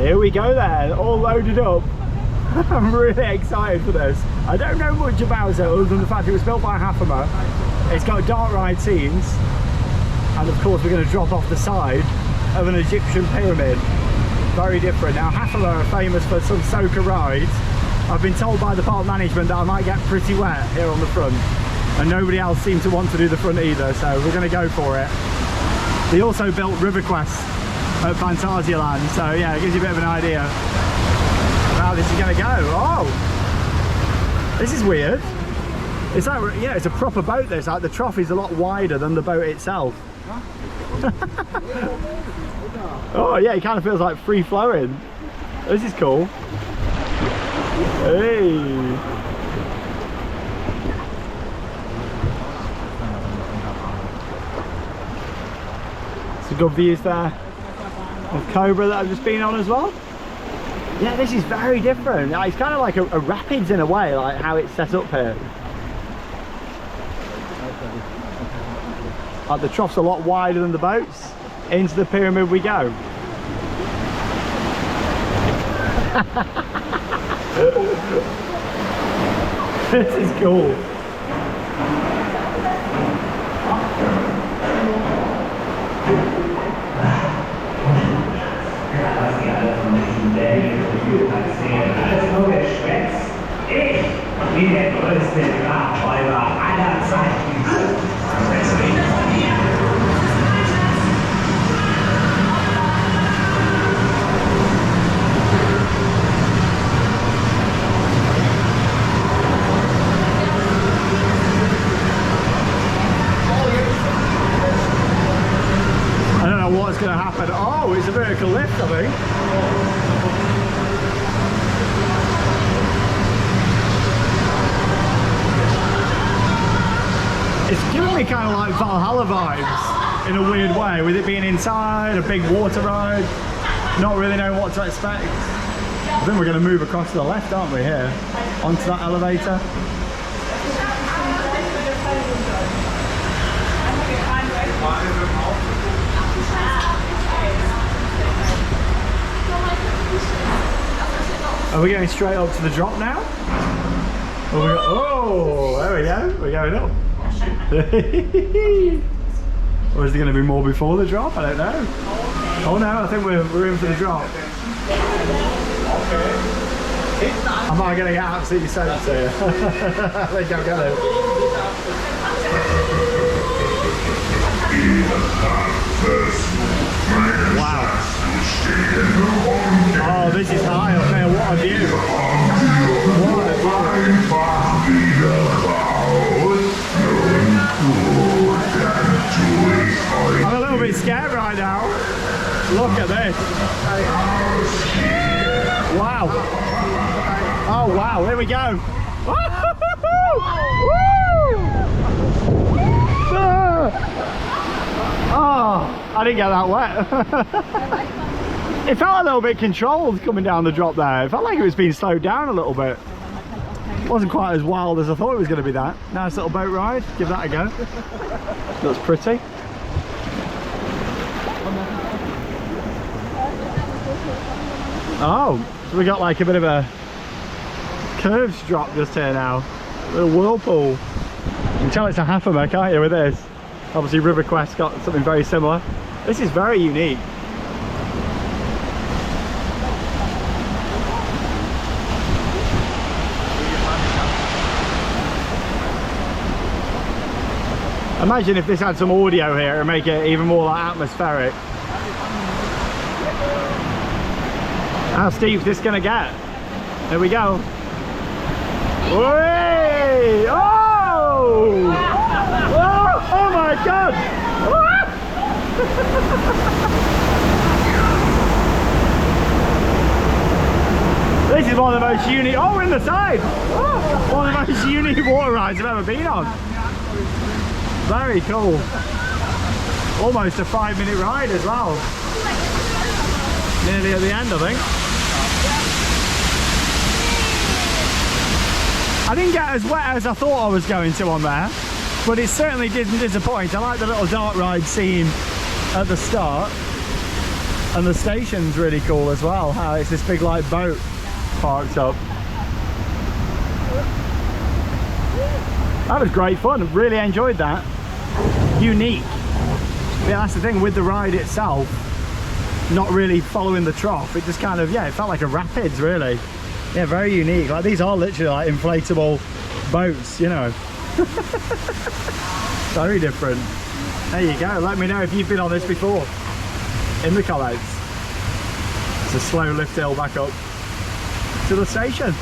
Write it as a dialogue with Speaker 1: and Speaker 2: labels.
Speaker 1: Here we go then, all loaded up. I'm really excited for this. I don't know much about it other than the fact it was built by Hafema. It's got dark ride scenes, and of course we're going to drop off the side of an Egyptian pyramid. Very different. Now Hafema are famous for some soaker rides. I've been told by the park management that I might get pretty wet here on the front, and nobody else seemed to want to do the front either, so we're going to go for it. They also built River Quest at Phantasialand, so yeah, it gives you a bit of an idea of how this is going to go. Oh, this is weird. It's like, yeah, it's a proper boat this, like the trough is a lot wider than the boat itself. Oh yeah, it kind of feels like free flowing. This is cool. Hey. Some good views there of Cobra that I've just been on as well. Yeah, this is very different. It's kind of like a rapids in a way, like how it's set up here. Like the trough's a lot wider than the boats. Into the pyramid we go. This is cool.
Speaker 2: Ich bin der größte Grabräuber aller Zeiten.
Speaker 1: I don't know what's going to happen. Oh, it's a vertical lift, I think. It's giving me kind of like Valhalla vibes in a weird way, with it being inside, a big water ride, not really knowing what to expect. I think we're going to move across to the left, aren't we, here, onto that elevator. Are we going straight up to the drop now? Oh, there we go, we're going up. Or is there going to be more before the drop? I don't know. Oh no, I think we're in for the drop. Am I going to get absolutely soaked here? I think I'm going to. Wow. Oh, this is high up there. What a view. What a view. I'm a little bit scared right now. Look at this. Wow. Oh wow, here we go. Oh, I didn't get that wet. It felt a little bit controlled coming down the drop there. It felt like it was being slowed down a little bit. It wasn't quite as wild as I thought it was going to be that. Nice little boat ride. Give that a go. Looks pretty. Oh, so we got like a bit of a curved drop just here now. A little whirlpool. You can tell it's a Hafema, can't you, with this? Obviously River Quest got something very similar. This is very unique. Imagine if this had some audio here and make it even more like atmospheric. How steep is this gonna get? There we go. Whee! Oh! Oh! Oh my god! This is one of the most unique. Oh, we're in the side! Oh, one of the most unique water rides I've ever been on. Very cool. Almost a 5-minute ride as well. Nearly at the end, I think. I didn't get as wet as I thought I was going to on there, but it certainly didn't disappoint. I like the little dark ride scene at the start. And the station's really cool as well, how it's this big like boat parked up. That was great fun, really enjoyed that. Unique. Yeah, that's the thing with the ride itself, not really following the trough, it just kind of, yeah, it felt like a rapids really. Yeah, very unique. Like these are literally like inflatable boats, you know. Very different. There you go, let me know if you've been on this before in the comments. It's a slow lift hill back up to the station.